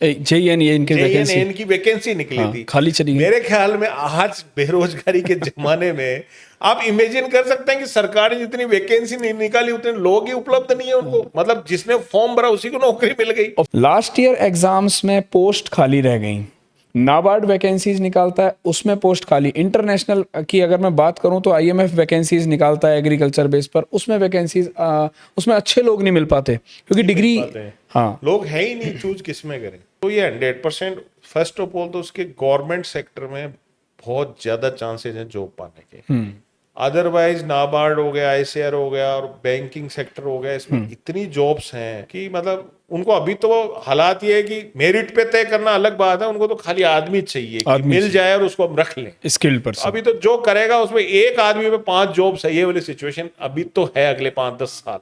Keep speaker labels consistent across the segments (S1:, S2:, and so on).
S1: JEN इनकी vacancy,
S2: JEN की vacancy निकली थी,
S1: खाली चली गई।
S2: मेरे ख्याल में आज बेरोजगारी के जमाने में आप इमेजिन कर सकते हैं कि सरकार ने जितनी वैकेंसी नहीं निकाली उतने लोग ही उपलब्ध नहीं है उनको, मतलब जिसने फॉर्म भरा उसी को नौकरी मिल गई।
S1: लास्ट ईयर एग्जाम्स में पोस्ट खाली रह गई, नाबार्ड वैकेंसीज निकालता है उसमें पोस्ट खाली। इंटरनेशनल की अगर मैं बात करूं तो IMF वैकेंसीज निकालता है एग्रीकल्चर बेस पर, उसमें वैकेंसीज उसमें अच्छे लोग नहीं मिल पाते क्योंकि डिग्री, हाँ
S2: लोग है ही नहीं, चूज किस में करें। तो ये 100% फर्स्ट ऑफ ऑल तो उसके गवर्नमेंट सेक्टर में बहुत ज्यादा चांसेस हैं जॉब पाने के। अदरवाइज नाबार्ड हो गया, ICAR हो गया और बैंकिंग सेक्टर हो गया, इसमें इतनी जॉब्स हैं कि मतलब उनको अभी तो हालात ये है कि मेरिट पे तय करना अलग बात है, उनको तो खाली आदमी चाहिए कि मिल जाए और उसको हम रख लें
S1: स्किल्ड पर्सन।
S2: अभी तो जो करेगा उसमें एक आदमी पे 5 जॉब्स है, ये वाली सिचुएशन अभी तो है अगले 5-10 साल।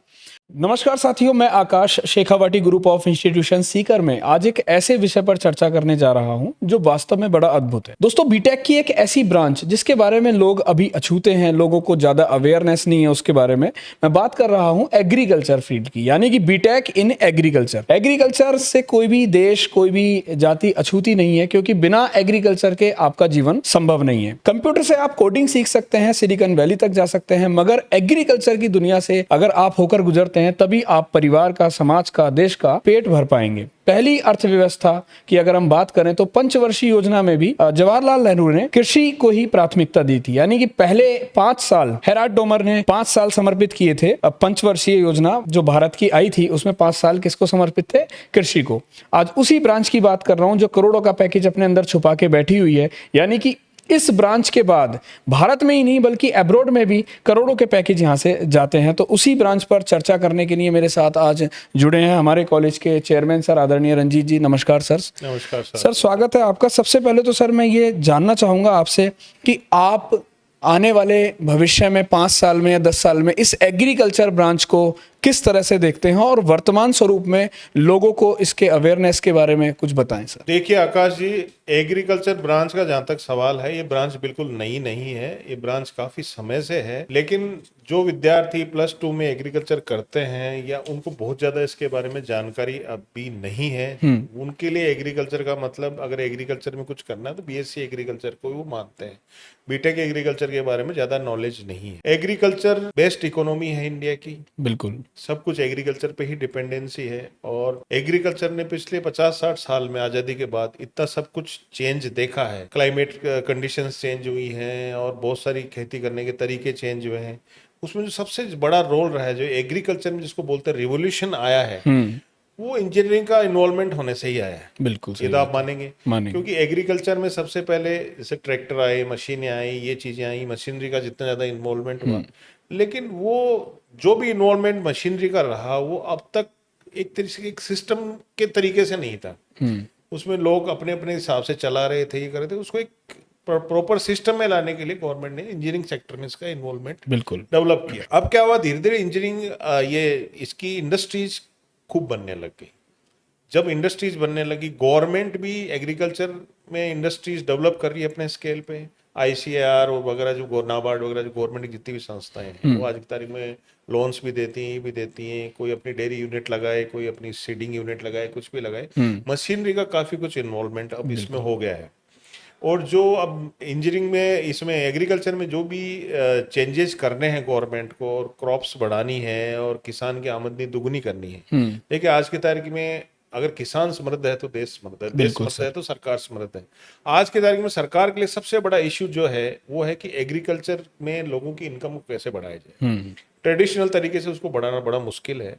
S1: नमस्कार साथियों, मैं Akash Shekhawati group of institution Sikar में आज एक ऐसे विषय पर चर्चा करने जा रहा हूं जो वास्तव में बड़ा अद्भुत है। दोस्तों, बीटेक की एक ऐसी ब्रांच जिसके बारे में लोग अभी अछूते हैं, लोगों को ज्यादा अवेयरनेस नहीं है उसके बारे में। मैं बात कर रहा हूं एग्रीकल्चर फील्ड की, यानी कि बीटेक इन एग्रीकल्चर। एग्रीकल्चर से कोई भी देश, कोई भी जाति अछूती नहीं है, क्योंकि बिना एग्रीकल्चर के आपका जीवन संभव नहीं है। कंप्यूटर से आप कोडिंग सीख सकते हैं, सिलिकॉन वैली तक जा सकते हैं, मगर एग्रीकल्चर की दुनिया से अगर आप होकर गुजरते हैं तभी आप परिवार का, समाज का, देश का पेट भर पाएंगे। पहली अर्थव्यवस्था की अगर हम बात करें तो पंचवर्षीय योजना में भी जवाहरलाल नेहरू ने कृषि को ही प्राथमिकता दी थी, यानी कि पहले 5 साल हेराल्ड डोमर ने 5 साल समर्पित किए थे। पंचवर्षीय योजना जो भारत की आई थी उसमें 5 साल किसको समर्पित थे? कृषि को। आज उसी ब्रांच की बात कर रहा हूं जो करोड़ों का पैकेज अपने अंदर छुपा के बैठी हुई है, यानी कि इस ब्रांच के बाद भारत में ही नहीं बल्कि अब्रॉड में भी करोड़ों के पैकेज यहां से जाते हैं। तो उसी ब्रांच पर चर्चा करने के लिए मेरे साथ आज जुड़े हैं हमारे कॉलेज के चेयरमैन सर आदरणीय रंजीत जी। नमस्कार सर।
S2: नमस्कार
S1: सर, स्वागत है आपका। सबसे पहले तो सर मैं ये जानना चाहूंगा आपसे कि आप आने वाले भविष्य में 5 साल में या 10 साल में इस एग्रीकल्चर ब्रांच को किस तरह से देखते हैं और वर्तमान स्वरूप में लोगों को इसके अवेयरनेस के बारे में कुछ बताएं सर।
S2: देखिए आकाश जी, एग्रीकल्चर ब्रांच का जहां तक सवाल है, ये ब्रांच बिल्कुल नई नहीं है, ये ब्रांच काफी समय से है। लेकिन जो विद्यार्थी +2 में एग्रीकल्चर करते हैं या उनको बहुत ज्यादा इसके बारे में जानकारी अभी नहीं है, उनके लिए एग्रीकल्चर का मतलब, अगर एग्रीकल्चर में कुछ करना है तो BSc एग्रीकल्चर को वो मानते हैं। बीटेक एग्रीकल्चर के बारे में ज्यादा नॉलेज नहीं है। एग्रीकल्चर बेस्ड इकोनॉमी है इंडिया की,
S1: बिल्कुल
S2: सब कुछ एग्रीकल्चर पे ही डिपेंडेंसी है। और एग्रीकल्चर ने पिछले 50-60 साल में आजादी के बाद इतना सब कुछ चेंज देखा है। क्लाइमेट कंडीशंस चेंज हुई हैं और बहुत सारी खेती करने के तरीके चेंज हुए हैं। उसमें जो सबसे बड़ा रोल रहा है, जो एग्रीकल्चर में जिसको बोलते हैं रिवोल्यूशन आया है, वो इंजीनियरिंग का इन्वॉल्वमेंट होने से ही आया है।
S1: बिल्कुल
S2: ये तो आप मानेंगे, क्योंकि एग्रीकल्चर में सबसे पहले जैसे ट्रैक्टर आए, मशीनें आई, ये चीजें आई, मशीनरी का जितना ज्यादा इन्वॉल्वमेंट हुआ, लेकिन वो जो भी इन्वॉल्वमेंट मशीनरी का रहा वो अब तक एक तरीके से एक सिस्टम के तरीके से नहीं था। उसमें लोग अपने अपने हिसाब से चला रहे थे, ये कर रहे थे। उसको एक प्रॉपर सिस्टम में लाने के लिए गवर्नमेंट ने इंजीनियरिंग सेक्टर में इसका इन्वॉल्वमेंट
S1: बिल्कुल
S2: डेवलप किया। अब क्या हुआ, धीरे धीरे इंजीनियरिंग ये इसकी इंडस्ट्रीज खूब बनने लग गई। जब इंडस्ट्रीज बनने लगी, गवर्नमेंट भी एग्रीकल्चर में इंडस्ट्रीज डेवलप कर रही है अपने स्केल पे। ICAR और वगैरह जो नाबार्ड वगैरह जो गवर्नमेंट की जितनी भी संस्थाएं हैं, वो आज की तारीख में लोन्स भी देती हैं, ये भी देती हैं। कोई अपनी डेयरी यूनिट लगाए, कोई अपनी सीडिंग यूनिट लगाए, कुछ भी लगाए। मशीनरी का काफी कुछ इन्वॉल्वमेंट अब इसमें हो गया है। और जो अब इंजीनियरिंग में, इसमें एग्रीकल्चर में जो भी चेंजेस करने हैं गवर्नमेंट को, और क्रॉप्स बढ़ानी है और किसान की आमदनी दुगनी करनी है। देखिए आज की तारीख में अगर किसान समृद्ध है तो देश समृद्ध है, देश समृद्ध है तो सरकार समृद्ध है। आज की तारीख में सरकार के लिए सबसे बड़ा इश्यू जो है वो है कि एग्रीकल्चर में लोगों की इनकम को कैसे बढ़ाया जाए। ट्रेडिशनल तरीके से उसको बढ़ाना बड़ा मुश्किल है।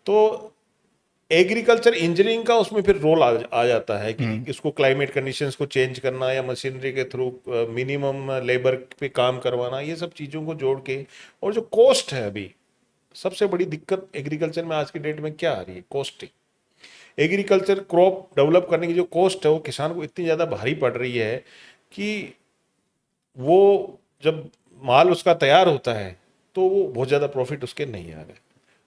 S2: तो एग्रीकल्चर इंजीनियरिंग का उसमें फिर रोल आ जाता है कि इसको क्लाइमेट कंडीशंस को चेंज करना या मशीनरी के थ्रू मिनिमम लेबर पे काम करवाना, ये सब चीज़ों को जोड़ के। और जो कॉस्ट है, अभी सबसे बड़ी दिक्कत एग्रीकल्चर में आज की डेट में क्या आ रही है? कॉस्टिंग। एग्रीकल्चर क्रॉप डेवलप करने की जो कॉस्ट है वो किसान को इतनी ज़्यादा भारी पड़ रही है कि वो जब माल उसका तैयार होता है तो वो बहुत ज़्यादा प्रॉफिट उसके नहीं आ रहे।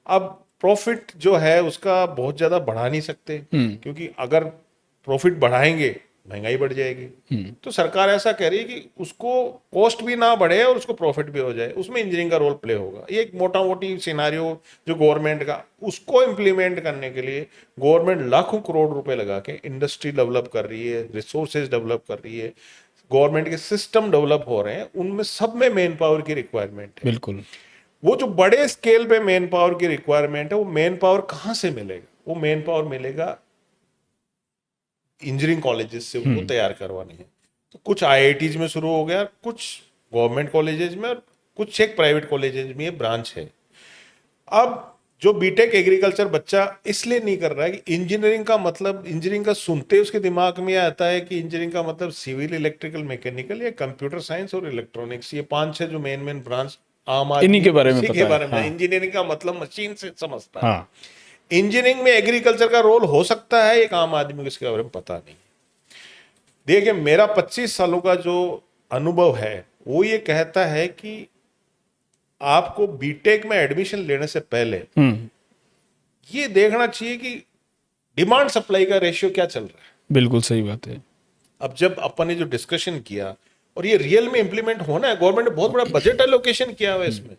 S2: अब प्रॉफिट जो है उसका बहुत ज़्यादा बढ़ा नहीं सकते, क्योंकि अगर प्रॉफिट बढ़ाएंगे महंगाई बढ़ जाएगी। तो सरकार ऐसा कह रही है कि उसको कॉस्ट भी ना बढ़े और उसको प्रॉफिट भी हो जाए, उसमें इंजीनियरिंग का रोल प्ले होगा। ये एक मोटा मोटी सिनारियो जो गवर्नमेंट का, उसको इम्प्लीमेंट करने के लिए गवर्नमेंट लाखों करोड़ रुपए लगा के इंडस्ट्री डेवलप कर रही है, रिसोर्सेज डेवलप कर रही है, गवर्नमेंट के सिस्टम डेवलप हो रहे हैं, उनमें सब में मैन पावर की रिक्वायरमेंट है।
S1: बिल्कुल।
S2: वो जो बड़े स्केल पे मैन पावर की रिक्वायरमेंट है, वो मैन पावर कहाँ से मिलेगा? वो मैन पावर मिलेगा इंजीनियरिंग कॉलेजेस से, उनको तैयार करवाने हैं। तो कुछ आईआईटीज में शुरू हो गया, कुछ गवर्नमेंट कॉलेजेस में और कुछ एक प्राइवेट कॉलेजेस में ये ब्रांच है। अब जो बीटेक एग्रीकल्चर बच्चा इसलिए नहीं कर रहा है कि इंजीनियरिंग का मतलब, इंजीनियरिंग का सुनते उसके दिमाग में आता है कि इंजीनियरिंग का मतलब सिविल, इलेक्ट्रिकल, मैकेनिकल या कंप्यूटर साइंस और इलेक्ट्रॉनिक्स, ये 5-6 जो मेन ब्रांच आम आदमी
S1: इन्हीं के बारे में
S2: उसी
S1: पता
S2: के
S1: है।
S2: बारे में
S1: हाँ।
S2: इंजीनियरिंग का मतलब मशीन से समझता है।
S1: हाँ।
S2: इंजीनियरिंग में एग्रीकल्चर का रोल हो सकता है, एक आम आदमी को इसके बारे में पता नहीं। देखिए, मेरा 25 सालों का जो अनुभव है वो ये कहता है कि आपको बीटेक में एडमिशन लेने से पहले ये देखना चाहिए कि डिमांड सप्लाई का रेशियो क्या चल रहा है।
S1: बिल्कुल सही बात है।
S2: अब जब अपन ने जो डिस्कशन किया और ये रियल में इंप्लीमेंट होना है, गवर्नमेंट ने बहुत बड़ा बजट एलोकेशन किया हुआ है इसमें,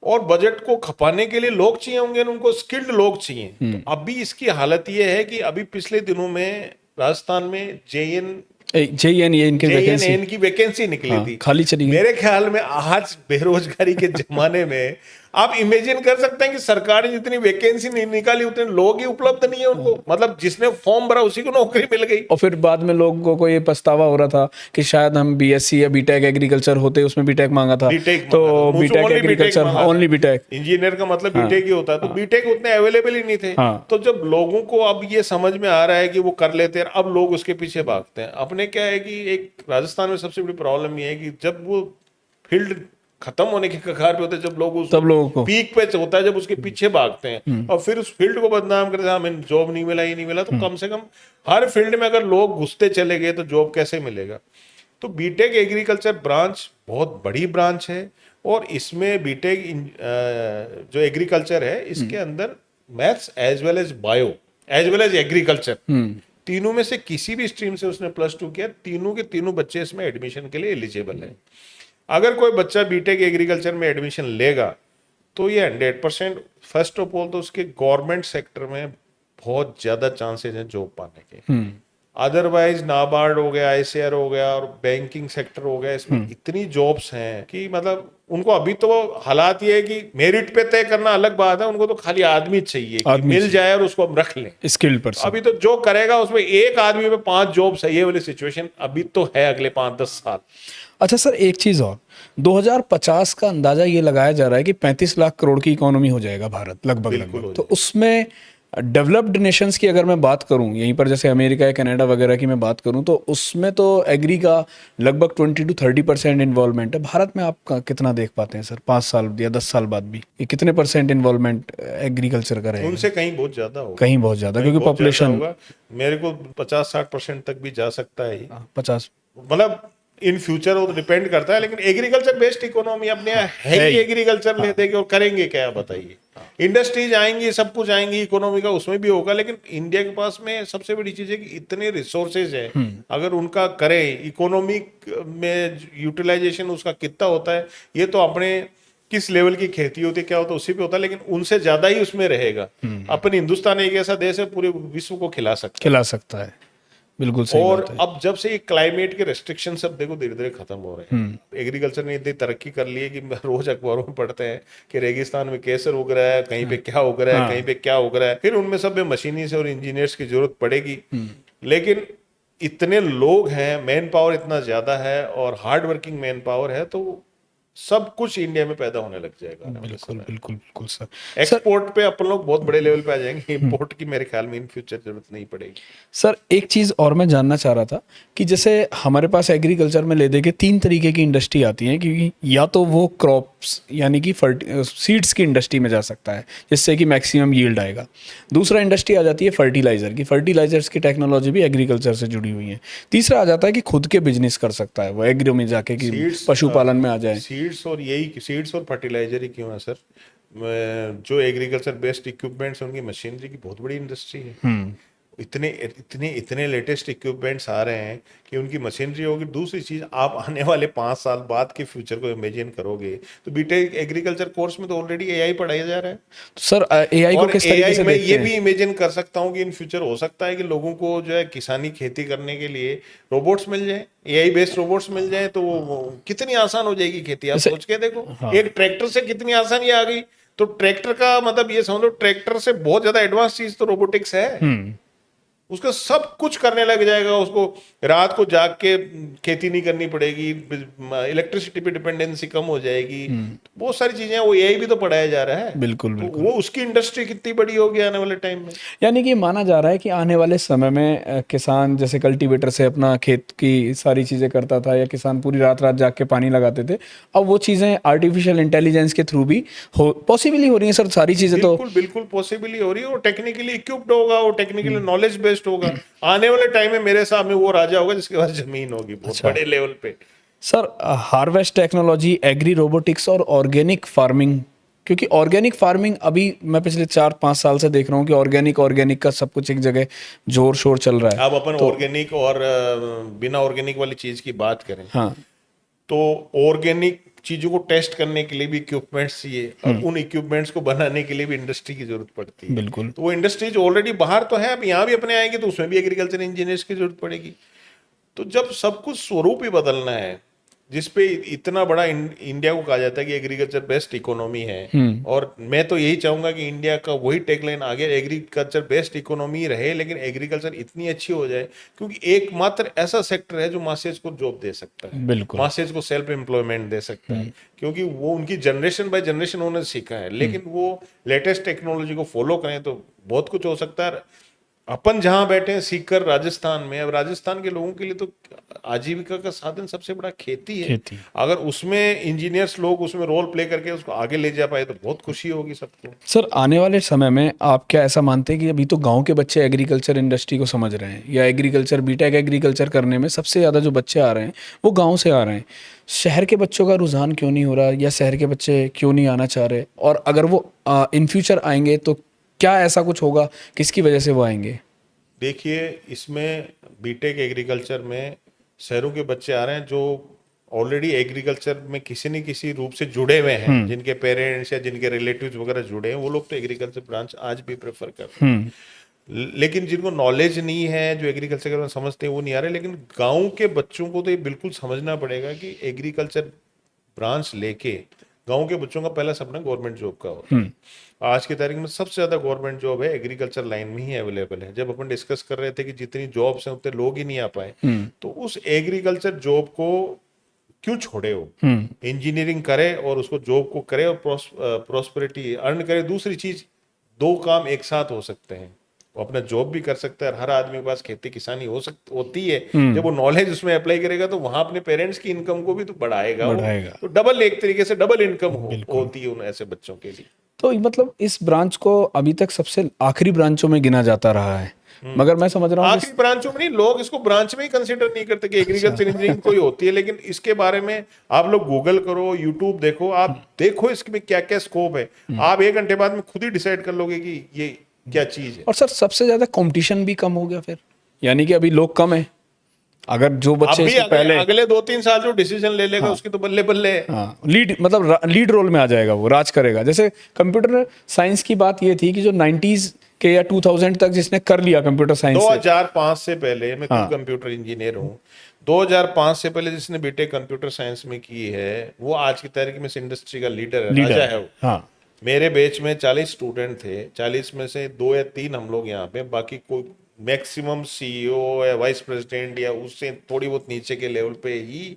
S2: और बजट को खपाने के लिए लोग चाहिए होंगे, उनको स्किल्ड लोग चाहिए। तो अभी इसकी हालत ये है कि अभी पिछले दिनों में राजस्थान में
S1: JEN की वैकेंसी
S2: की वैकेंसी निकली थी,
S1: खाली चली गई।
S2: मेरे ख्याल में आज बेरोजगारी के जमाने में आप इमेजिन कर सकते हैं कि सरकार ने जितनी वैकेंसी नहीं निकाली उतने लोग ही उपलब्ध नहीं है उनको, मतलब जिसने फॉर्म भरा उसी को नौकरी मिल गई।
S1: और फिर बाद में लोगों को ये पछतावा हो रहा था कि शायद हम BSc या बीटेक एग्रीकल्चर होते, उसमें बीटेक मांगा था, तो BTech agriculture, only BTech,
S2: engineer का मतलब बीटेक ही होता है, तो बीटेक उतने अवेलेबल ही नहीं थे। तो जब लोगों को अब ये समझ में आ रहा है कि वो कर लेते हैं, अब लोग उसके पीछे भागते हैं। अपने क्या है कि एक राजस्थान में सबसे बड़ी प्रॉब्लम ये है कि जब वो फील्ड खत्म होने के कगार पे होते हैं, जब लोग उस
S1: तब लोगों को
S2: पीक पे होता है, जब उसके पीछे भागते हैं और फिर उस फील्ड को बदनाम करते हैं, हमें जॉब नहीं मिला, ही नहीं मिला। तो कम से कम हर फील्ड में अगर लोग घुसते चले गए तो जॉब कैसे मिलेगा? तो बीटेक एग्रीकल्चर ब्रांच बहुत बड़ी ब्रांच है, और इसमें बीटेक जो एग्रीकल्चर है इसके अंदर maths as well as bio as well as agriculture, तीनों में से किसी भी स्ट्रीम से उसने +2 किया, तीनों के तीनों बच्चे इसमें एडमिशन के लिए एलिजिबल है। अगर कोई बच्चा बीटेक एग्रीकल्चर में एडमिशन लेगा तो ये 100%, फर्स्ट ऑफ ऑल तो उसके गवर्नमेंट सेक्टर में बहुत ज्यादा चांसेस हैं जॉब पाने के। अदरवाइज नाबार्ड हो गया, ICAR हो गया और बैंकिंग सेक्टर हो गया, इसमें इतनी जॉब्स हैं कि मतलब उनको अभी तो हालात ये है कि मेरिट पे तय करना अलग बात है, उनको तो खाली आदमी चाहिए कि मिल जाए और उसको हम रख लें
S1: स्किल्ड पर्सन।
S2: अभी तो जो करेगा उसमें एक आदमी पे 5 जॉब सही है वाली सिचुएशन अभी तो है अगले 5-10 साल।
S1: अच्छा सर, एक चीज और, 2050 का अंदाजा ये लगाया जा रहा है कि 35 लाख करोड़ की इकोनॉमी हो जाएगा भारत, लगभग। तो उसमें डेवलप्ड नेशंस की अगर मैं बात करूं, यहीं पर जैसे अमेरिका या कनाडा वगैरह की मैं बात करूं, तो उसमें तो एग्री का लगभग 20 to 30% इन्वॉल्वमेंट है। भारत में आप कितना देख पाते हैं सर 5 साल या 10 साल बाद भी, ये कितने % इन्वॉल्वमेंट एग्रीकल्चर का रहेगा?
S2: उनसे कहीं बहुत ज्यादा होगा,
S1: कहीं बहुत ज्यादा, क्योंकि पॉपुलेशन
S2: मेरे को 50-60% तक भी जा सकता है।
S1: 50
S2: मतलब इन फ्यूचर वो तो डिपेंड करता है, लेकिन एग्रीकल्चर बेस्ड इकोनॉमी अपने यहाँ है ही, एग्रीकल्चर लेते हैं और करेंगे क्या बताइए? इंडस्ट्रीज आएंगी, सब कुछ आएंगी, इकोनॉमी का उसमें भी होगा, लेकिन इंडिया के पास में सबसे बड़ी चीज है कि इतने रिसोर्सेज है, अगर उनका करें इकोनॉमी में यूटिलाइजेशन उसका कितना होता है, ये तो अपने किस लेवल की खेती होती है क्या होता है उसी पे होता है, लेकिन उनसे ज्यादा ही उसमें रहेगा। अपन हिंदुस्तान एक ऐसा देश है पूरे विश्व को खिला सकता है। बिल्कुल सही और
S1: बात है।
S2: अब जब से ये क्लाइमेट के रेस्ट्रिक्शन सब देखो धीरे धीरे खत्म हो रहे हैं, एग्रीकल्चर ने इतनी तरक्की कर ली है कि रोज अखबारों में पढ़ते हैं कि रेगिस्तान में केसर उग रहा है, कहीं पे क्या उग रहा है, कहीं पे क्या उग रहा है। फिर उनमें सब में मशीनी से और इंजीनियर्स की जरूरत पड़ेगी, लेकिन इतने लोग हैं, मैन पावर इतना ज्यादा है और हार्ड वर्किंग मैन पावर है, तो सब कुछ इंडिया में पैदा होने लग जाएगा।
S1: बिल्कुल सर।
S2: एक्सपोर्ट पे अपन लोग बहुत बड़े लेवल पे आ जाएंगे, इंपोर्ट की मेरे ख्याल में इन फ्यूचर जरूरत नहीं पड़ेगी।
S1: सर एक चीज़ और मैं जानना चाह रहा था कि जैसे हमारे पास एग्रीकल्चर में ले दे के 3 तरीके की इंडस्ट्री आती है, क्योंकि या तो वो क्रॉप्स यानी कि सीड्स की इंडस्ट्री में जा सकता है जिससे कि मैक्सिमम यील्ड आएगा। दूसरा इंडस्ट्री आ जाती है फर्टिलाइजर की, फर्टिलाइजर्स की टेक्नोलॉजी भी एग्रीकल्चर से जुड़ी हुई है। तीसरा आ जाता है कि खुद के बिजनेस कर सकता है वो एग्रो में जाके, कि पशुपालन में आ जाए।
S2: सीड्स और फर्टिलाइजर ही क्यों है सर, जो एग्रीकल्चर बेस्ड इक्विपमेंट्स उनकी मशीनरी की बहुत बड़ी इंडस्ट्री है। इतने इतने इतने लेटेस्ट इक्विपमेंट्स आ रहे हैं कि उनकी मशीनरी होगी। दूसरी चीज, आप आने वाले 5 साल बाद के फ्यूचर को इमेजिन करोगे तो बीटेक एग्रीकल्चर कोर्स में तो ऑलरेडी एआई पढ़ाया जा रहा है।
S1: तो सर एआई को
S2: और
S1: किस तरीके
S2: एआई
S1: से
S2: में
S1: देखते
S2: ये
S1: हैं?
S2: भी इमेजिन कर सकता हूँ कि इन फ्यूचर हो सकता है कि लोगों को जो है किसानी खेती करने के लिए रोबोट्स मिल जाए, एआई बेस्ड रोबोट्स मिल जाए, तो वो कितनी आसान हो जाएगी खेती। आप
S1: जैसे
S2: सोच के देखो,
S1: हाँ।
S2: एक ट्रैक्टर से कितनी आसानी आ गई। तो ट्रैक्टर का मतलब ये समझ लो, ट्रैक्टर से बहुत ज्यादा एडवांस चीज तो रोबोटिक्स है। उसका सब कुछ करने लग जाएगा। उसको रात को जाग के खेती नहीं करनी पड़ेगी, इलेक्ट्रिसिटी पे डिपेंडेंसी कम हो जाएगी। बहुत सारी चीजें हैं, वो एआई भी तो पढ़ाया जा रहा है।
S1: बिल्कुल
S2: तो
S1: बिल्कुल।
S2: वो उसकी इंडस्ट्री कितनी बड़ी होगी आने वाले टाइम में।
S1: यानी कि माना जा रहा है कि आने वाले समय में किसान जैसे कल्टीवेटर से अपना खेत की सारी चीज़ें करता था, या किसान पूरी रात रात जाग के पानी लगाते थे, अब वो चीज़ें आर्टिफिशियल इंटेलिजेंस के थ्रू भी पॉसिबली हो रही हैं सर, सारी चीज़ें तो।
S2: बिल्कुल बिल्कुल पॉसिबली हो रही है। वो टेक्निकली इक्विप्ड होगा, वो टेक्निकली नॉलेज बेस्ड होगा। आने वाले टाइम में मेरे हिसाब में वो राजा होगा जिसके पास जमीन होगी बहुत
S1: अच्छा।
S2: बड़े लेवल पे।
S1: Sir harvest technology, agri robotics और ऑर्गेनिक फार्मिंग, क्योंकि ऑर्गेनिक फार्मिंग अभी मैं पिछले 4-5 साल से देख रहा हूँ कि ऑर्गेनिक का सब कुछ एक जगह जोर शोर चल रहा है।
S2: अब अपन ऑर्गेनिक और बिना ऑर्गेनिक वाली चीज की बात करें,
S1: हाँ।
S2: तो ऑर्गेनिक चीजों को टेस्ट करने के लिए भी इक्विपमेंट्स चाहिए, और उन इक्विपमेंट्स को बनाने के लिए भी इंडस्ट्री की जरूरत पड़ती है।
S1: बिल्कुल।
S2: तो वो इंडस्ट्रीज ऑलरेडी बाहर तो है, अब यहाँ भी अपने आएंगे तो उसमें भी एग्रीकल्चर इंजीनियर्स की जरूरत पड़ेगी। तो जब सब कुछ स्वरूप ही बदलना है, जिसपे इतना बड़ा इंडिया को कहा जाता है कि एग्रीकल्चर बेस्ड इकोनॉमी है, और मैं तो यही चाहूंगा कि इंडिया का वही टैगलाइन आगे एग्रीकल्चर बेस्ड इकोनॉमी रहे, लेकिन एग्रीकल्चर इतनी अच्छी हो जाए, क्योंकि एकमात्र ऐसा सेक्टर है जो मासेज को जॉब दे सकता है,
S1: बिल्कुल।
S2: मासेज को सेल्फ एम्प्लॉयमेंट दे सकता है, क्योंकि वो उनकी जनरेशन बाय जनरेशन उन्होंने सीखा है। लेकिन वो लेटेस्ट टेक्नोलॉजी को फॉलो करें तो बहुत कुछ हो सकता है। अपन जहां बैठे हैं सीकर राजस्थान में, अब राजस्थान के लोगों के लिए तो आजीविका का साधन सबसे बड़ा खेती है।
S1: खेती।
S2: अगर उसमें इंजीनियर्स लोग उसमें रोल प्ले करके उसको आगे ले जा पाए तो बहुत खुशी होगी सबको।
S1: सर आने वाले समय में आप क्या ऐसा मानते हैं कि अभी तो गांव के बच्चे एग्रीकल्चर इंडस्ट्री को समझ रहे हैं, या एग्रीकल्चर बीटेक एग्रीकल्चर करने में सबसे ज़्यादा जो बच्चे आ रहे हैं वो गांव से आ रहे हैं, शहर के बच्चों का रुझान क्यों नहीं हो रहा, या शहर के बच्चे क्यों नहीं आना चाह रहे, और अगर वो इन फ्यूचर आएंगे तो क्या ऐसा कुछ होगा, किसकी वजह से वो आएंगे?
S2: देखिए, इसमें बीटेक एग्रीकल्चर में शहरों के बच्चे आ रहे हैं जो ऑलरेडी एग्रीकल्चर में किसी न किसी रूप से जुड़े हुए हैं, जिनके पेरेंट्स या जिनके रिलेटिव्स वगैरह जुड़े हैं, वो लोग तो एग्रीकल्चर ब्रांच आज भी प्रेफर कर रहे हैं। लेकिन जिनको नॉलेज नहीं है, जो एग्रीकल्चर के बारे में समझते हैं, वो नहीं आ रहे। लेकिन गांव के बच्चों को तो ये बिल्कुल समझना पड़ेगा कि एग्रीकल्चर ब्रांच लेके गांव के बच्चों का पहला सपना गवर्नमेंट जॉब का होता है। आज की तारीख में सबसे ज्यादा गवर्नमेंट जॉब है एग्रीकल्चर लाइन में ही अवेलेबल है। जब अपन डिस्कस कर रहे थे कि जितनी जॉब्स हैं उतने लोग ही नहीं आ पाए, तो उस एग्रीकल्चर जॉब को क्यों छोड़े हो, इंजीनियरिंग करे और उसको जॉब को करे और प्रॉस्पेरिटी अर्न करे। दूसरी चीज, दो काम एक साथ हो सकते हैं, वो अपना जॉब भी कर सकता है, हर आदमी के पास खेती किसानी होती है। जब वो नॉलेज उसमें अप्लाई करेगा तो वहां अपने पेरेंट्स की इनकम को भी तो बढ़ाएगा वो। तो डबल, एक तरीके से डबल इनकम होती है उन ऐसे बच्चों के लिए।
S1: तो मतलब इस ब्रांच को अभी तक सबसे आखिरी ब्रांचों में गिना जाता रहा है, मगर मैं समझ रहा हूँ
S2: आखिरी ब्रांचों में नहीं, लोग इसको ब्रांच में ही कंसीडर नहीं करते कि एग्रीकल्चर इंजीनियरिंग कोई होती है। लेकिन इसके बारे में आप लोग गूगल करो, यूट्यूब देखो, आप देखो इसमें क्या क्या स्कोप है। आप 1 घंटे बाद में खुद ही डिसाइड कर लोगे कि ये क्या चीज है।
S1: और सर सबसे ज्यादा कंपटीशन भी कम हो गया फिर, यानी कि अभी लोग कम है। अगर जो बच्चे इससे पहले
S2: अगले 2-3 साल जो डिसीजन ले लेगा उसकी तो बल्ले बल्ले है।
S1: हाँ, लीड मतलब लीड रोल में आ जाएगा, वो राज करेगा। जैसे कंप्यूटर साइंस की बात ये थी कि जो 90s के या 2000 तक जिसने कर लिया कंप्यूटर साइंस
S2: 2005 से पहले, मैं खुद कंप्यूटर इंजीनियर हूँ, 2005 से पहले जिसने बीटेक कंप्यूटर साइंस में की है वो आज की तारीख में इस इंडस्ट्री का लीडर है, राजा है वो।
S1: हाँ।
S2: मेरे बैच में 40 स्टूडेंट थे, 40 में से 2 या 3 हम लोग यहाँ पे, बाकी कोई मैक्सिमम सीईओ या वाइस प्रेसिडेंट या उससे थोड़ी बहुत नीचे के लेवल पे ही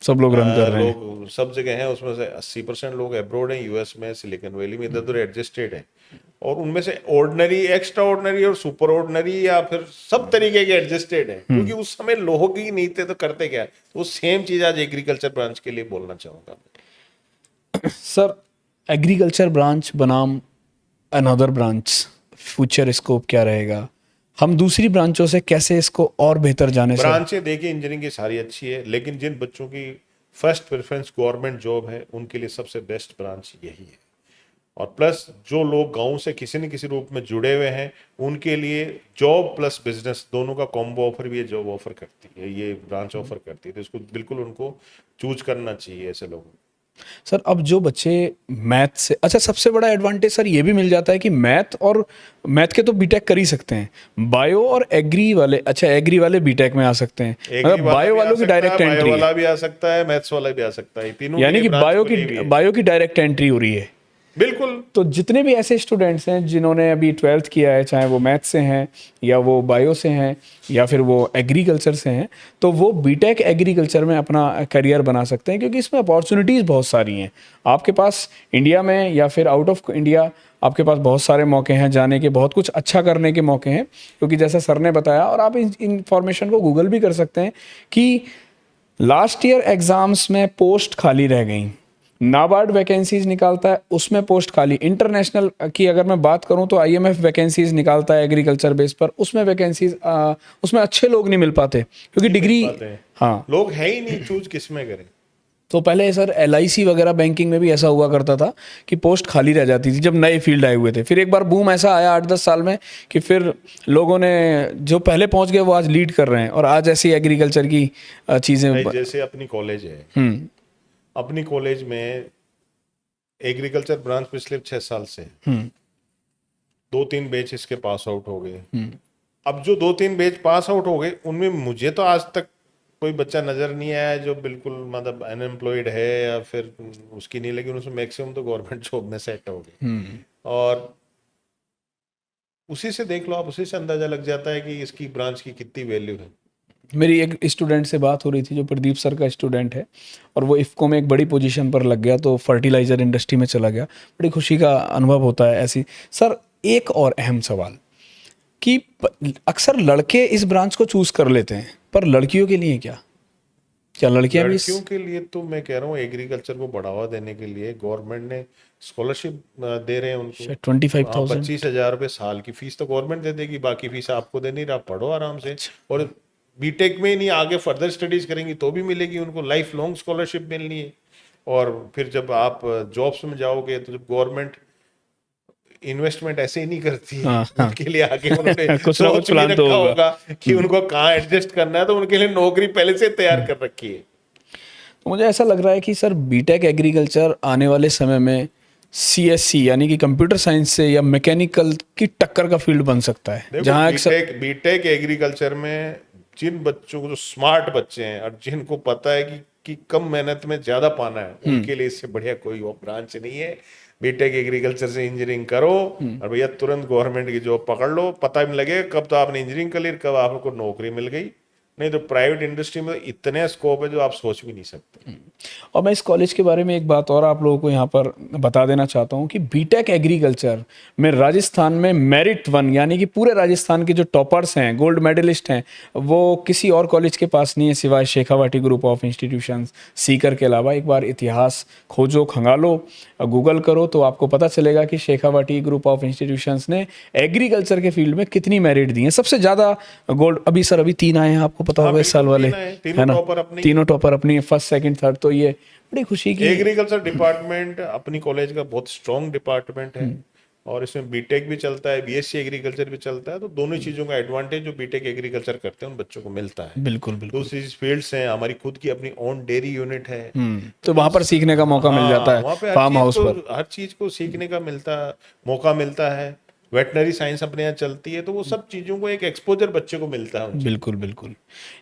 S1: सब लोग रन कर रहे हैं।
S2: लोग सब जगह हैं। उसमें से 80% लोग अब्रॉड हैं, यूएस में, सिलिकॉन वैली में, इधर उधर एडजस्टेड हैं। और उनमें से ऑर्डिनरी, एक्स्ट्रा ऑर्डिनरी और सुपर ऑर्डिनरी या फिर सब तरीके के एडजस्टेड हैं, क्योंकि उस समय लोग ही नहीं थे तो करते क्या। तो वो सेम चीज आज एग्रीकल्चर ब्रांच के लिए बोलना चाहूंगा।
S1: सर एग्रीकल्चर ब्रांच बनाम अनदर ब्रांच, फ्यूचर स्कोप क्या रहेगा? हम दूसरी ब्रांचों से कैसे इसको और बेहतर जाने से?
S2: ब्रांचें देखिए, इंजीनियरिंग की सारी अच्छी है, लेकिन जिन बच्चों की फर्स्ट प्रेफरेंस गवर्नमेंट जॉब है उनके लिए सबसे बेस्ट ब्रांच यही है। और प्लस जो लोग गांव से किसी न किसी रूप में जुड़े हुए हैं उनके लिए जॉब प्लस बिजनेस दोनों का कॉम्बो ऑफर भी ये जॉब ऑफर करती है, ये ब्रांच ऑफर करती है। तो इसको बिल्कुल उनको चूज करना चाहिए ऐसे लोगों को।
S1: सर अब जो बच्चे मैथ से, अच्छा सबसे बड़ा एडवांटेज सर ये भी मिल जाता है कि मैथ के तो बीटेक कर ही सकते हैं, बायो और एग्री वाले, अच्छा एग्री वाले बीटेक में आ सकते हैं,
S2: एग्री
S1: मतलब
S2: वाला
S1: बायो
S2: भी आ
S1: वालों की
S2: सकता है,
S1: डायरेक्ट
S2: बायो
S1: एंट्री
S2: वाला
S1: है,
S2: भी आ सकता है, मैथ्स वाला भी आ सकता है, तीनों के
S1: यानी
S2: लिए
S1: कि
S2: ब्रांच खुली हुई है।
S1: बायो की डायरेक्ट एंट्री हो रही है।
S2: बिल्कुल।
S1: तो जितने भी ऐसे स्टूडेंट्स हैं जिन्होंने अभी 12th किया है, चाहे वो मैथ से हैं या वो बायो से हैं या फिर वो एग्रीकल्चर से हैं, तो वो बीटेक एग्रीकल्चर में अपना करियर बना सकते हैं, क्योंकि इसमें अपॉर्चुनिटीज़ बहुत सारी हैं आपके पास इंडिया में या फिर आउट ऑफ इंडिया। आपके पास बहुत सारे मौके हैं जाने के, बहुत कुछ अच्छा करने के मौके हैं, क्योंकि जैसा सर ने बताया, और आप इन इंफॉर्मेशन को गूगल भी कर सकते हैं कि लास्ट ईयर एग्जाम्स में पोस्ट खाली रह गई, नाबार्ड वैकेंसीज निकालता है उसमें पोस्ट खाली, इंटरनेशनल की अगर मैं बात करूं तो आईएमएफ वैकेंसीज निकालता है एग्रीकल्चर बेस पर, उसमें वैकेंसीज उसमें अच्छे लोग नहीं मिल पाते क्योंकि डिग्री,
S2: बात है,
S1: हाँ।
S2: लोग है ही नहीं, चूज किस में करें।
S1: तो पहले सर एलआईसी वगैरह बैंकिंग में भी ऐसा हुआ करता था कि पोस्ट खाली रह जाती थी जब नए फील्ड आए हुए थे, फिर एक बार बूम ऐसा आया 8-10 साल में कि फिर लोगों ने जो पहले पहुंच गए वो आज लीड कर रहे हैं, और आज ऐसी एग्रीकल्चर की चीज़ें।
S2: भाई जैसे अपनी कॉलेज है, अपनी कॉलेज में एग्रीकल्चर ब्रांच पिछले 6 साल से है। 2-3 बैच इसके पास आउट हो गए। अब जो 2-3 बैच पास आउट हो गए उनमें मुझे तो आज तक कोई बच्चा नजर नहीं आया जो बिल्कुल मतलब अनएम्प्लॉयड है या फिर उसकी नहीं लगी, उसमें मैक्सिमम तो गवर्नमेंट जॉब में सेट हो गए। और उसी से देख लो आप, उसी से अंदाजा लग जाता है कि इसकी ब्रांच की कितनी वैल्यू है।
S1: मेरी एक स्टूडेंट से बात हो रही थी जो प्रदीप सर का स्टूडेंट है, और वो इफ़को में एक बड़ी पोजीशन पर लग गया, तो फर्टिलाइज़र इंडस्ट्री में चला गया। बड़ी खुशी का अनुभव होता है ऐसी। सर एक और अहम सवाल कि अक्सर लड़के इस ब्रांच को चूज़ कर लेते हैं, पर लड़कियों के लिए क्या, क्या लड़कियां भी
S2: लड़कियों के लिए तो मैं कह रहा हूँ एग्रीकल्चर को बढ़ावा देने के लिए गवर्नमेंट ने स्कॉलरशिप दे रहे हैं उनको।
S1: 25,000?
S2: 25,000 रुपये साल की फीस तो गवर्नमेंट दे देगी, बाकी फीस आपको देनी, आप पढ़ो आराम से। और बीटेक में ही नहीं, आगे फर्दर स्टडीज करेंगी तो भी मिलेगी उनको, लाइफ लॉन्ग स्कॉलरशिप मिलनी है। और फिर जब आप जॉब्स में जाओगे तो जब गवर्नमेंट इन्वेस्टमेंट ऐसे ही नहीं करती है,
S1: हाँ हाँ
S2: उनके लिए आगे उन्होंने
S1: कुछ ना कुछ
S2: सोच भी
S1: प्लान तो
S2: रखा
S1: होगा।
S2: होगा कि उनको कहाँ एडजस्ट करना है, तो उनके लिए नौकरी पहले से तैयार कर रखी है।
S1: तो मुझे ऐसा लग रहा है कि सर बीटेक एग्रीकल्चर आने वाले समय में सीएससी यानी कि कंप्यूटर साइंस से या मैकेनिकल की टक्कर का फील्ड बन सकता है,
S2: देखो
S1: जहाँ
S2: बीटेक एग्रीकल्चर में जिन बच्चों को, जो स्मार्ट बच्चे हैं और जिनको पता है कि कम मेहनत में ज्यादा पाना है, उनके लिए इससे बढ़िया कोई और ब्रांच नहीं है। बीटेक एग्रीकल्चर से इंजीनियरिंग करो और भैया तुरंत गवर्नमेंट की जॉब पकड़ लो, पता भी लगेगा कब तो आपने इंजीनियरिंग कर ली, कब आपको नौकरी मिल गई। नहीं तो प्राइवेट इंडस्ट्री में इतने स्कोप है जो आप सोच भी नहीं सकते।
S1: और मैं इस कॉलेज के बारे में एक बात और आप लोगों को यहाँ पर बता देना चाहता हूँ कि बीटेक एग्रीकल्चर में राजस्थान में मेरिट 1 यानी कि पूरे राजस्थान के जो टॉपर्स हैं, गोल्ड मेडलिस्ट हैं, वो किसी और कॉलेज के पास नहीं है सिवाय Shekhawati group of institutions Sikar के अलावा। एक बार इतिहास खोजो, खंगालो, गूगल करो तो आपको पता चलेगा कि शेखावाटी ग्रुप ऑफ इंस्टीट्यूशंस ने एग्रीकल्चर के फील्ड में कितनी मेरिट दी है। सबसे ज़्यादा गोल्ड अभी 3 आए हैं, आपको पता होगा इस साल वाले, है ना? तीनों टॉपर अपनी, फर्स्ट सेकंड थर्ड, तो ये बड़ी खुशी की।
S2: एग्रीकल्चर डिपार्टमेंट अपनी कॉलेज का बहुत स्ट्रॉन्ग डिपार्टमेंट है और इसमें बीटेक भी चलता है, बीएससी एग्रीकल्चर भी चलता है। तो दोनों चीजों का एडवांटेज जो बीटेक एग्रीकल्चर करते हैं उन बच्चों को मिलता है।
S1: बिल्कुल बिल्कुल।
S2: दूसरी फील्ड्स हैं, हमारी खुद की अपनी ओन डेयरी यूनिट है,
S1: तो वहां पर सीखने का मौका मिल जाता
S2: वहाँ पे
S1: है फार्म हाउस पर।
S2: हर चीज को सीखने का मौका मिलता है। वेटनरी साइंस अपने यहाँ चलती है, तो वो सब चीजों को एक एक्सपोजर बच्चे को मिलता है।
S1: बिल्कुल बिल्कुल।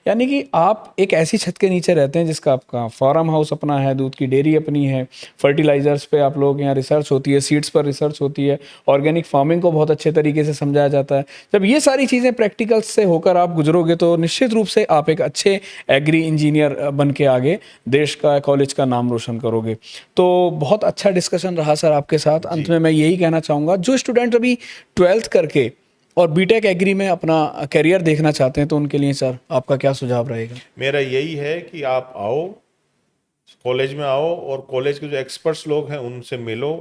S1: यानी कि आप एक ऐसी छत के नीचे रहते हैं जिसका आपका फार्म हाउस अपना है, दूध की डेयरी अपनी है, फर्टिलाइजर्स पे आप लोग यहाँ रिसर्च होती है, सीड्स पर रिसर्च होती है, ऑर्गेनिक फार्मिंग को बहुत अच्छे तरीके से समझाया जाता है। जब ये सारी चीज़ें प्रैक्टिकल्स से होकर आप गुजरोगे तो निश्चित रूप से आप एक अच्छे एग्री इंजीनियर बन के आगे देश का, कॉलेज का नाम रोशन करोगे। तो बहुत अच्छा डिस्कशन रहा सर आपके साथ। अंत में मैं यही कहना चाहूँगा, जो स्टूडेंट अभी 12th करके और बीटेक एग्री में अपना करियर देखना चाहते हैं तो उनके लिए सर आपका क्या सुझाव रहेगा?
S2: मेरा यही है कि आप आओ, कॉलेज में आओ और कॉलेज के जो एक्सपर्ट्स लोग हैं उनसे मिलो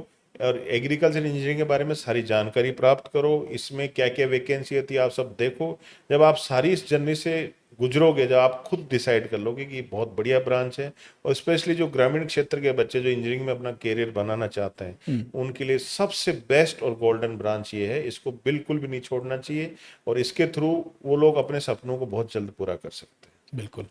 S2: और एग्रीकल्चर इंजीनियरिंग के बारे में सारी जानकारी प्राप्त करो। इसमें क्या क्या वैकेंसी होती है आप सब देखो। जब आप सारी इस जर्नी से गुजरोगे, जब आप खुद डिसाइड कर लोगे कि ये बहुत बढ़िया ब्रांच है। और स्पेशली जो ग्रामीण क्षेत्र के बच्चे जो इंजीनियरिंग में अपना करियर बनाना चाहते हैं, उनके लिए सबसे बेस्ट और गोल्डन ब्रांच ये है। इसको बिल्कुल भी नहीं छोड़ना चाहिए और इसके थ्रू वो लोग अपने सपनों को बहुत जल्द पूरा कर सकते हैं।
S1: बिल्कुल।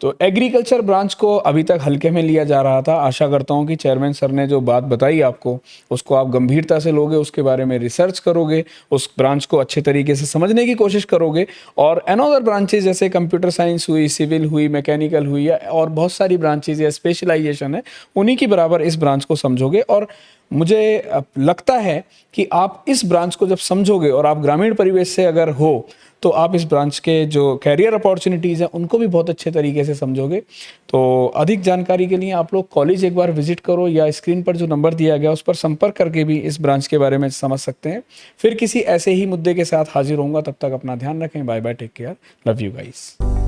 S1: तो एग्रीकल्चर ब्रांच को अभी तक हल्के में लिया जा रहा था। आशा करता हूं कि चेयरमैन सर ने जो बात बताई आपको, उसको आप गंभीरता से लोगे, उसके बारे में रिसर्च करोगे, उस ब्रांच को अच्छे तरीके से समझने की कोशिश करोगे और अनदर ब्रांचेज जैसे कंप्यूटर साइंस हुई, सिविल हुई, मैकेनिकल हुई या और बहुत सारी ब्रांचेज या स्पेशलाइजेशन है, उन्हीं की बराबर इस ब्रांच को समझोगे। और मुझे लगता है कि आप इस ब्रांच को जब समझोगे और आप ग्रामीण परिवेश से अगर हो तो आप इस ब्रांच के जो कैरियर अपॉर्चुनिटीज़ हैं उनको भी बहुत अच्छे तरीके से समझोगे। तो अधिक जानकारी के लिए आप लोग कॉलेज एक बार विजिट करो या स्क्रीन पर जो नंबर दिया गया उस पर संपर्क करके भी इस ब्रांच के बारे में समझ सकते हैं। फिर किसी ऐसे ही मुद्दे के साथ हाजिर होऊंगा, तब तक अपना ध्यान रखें। Bye bye, take care, love you guys.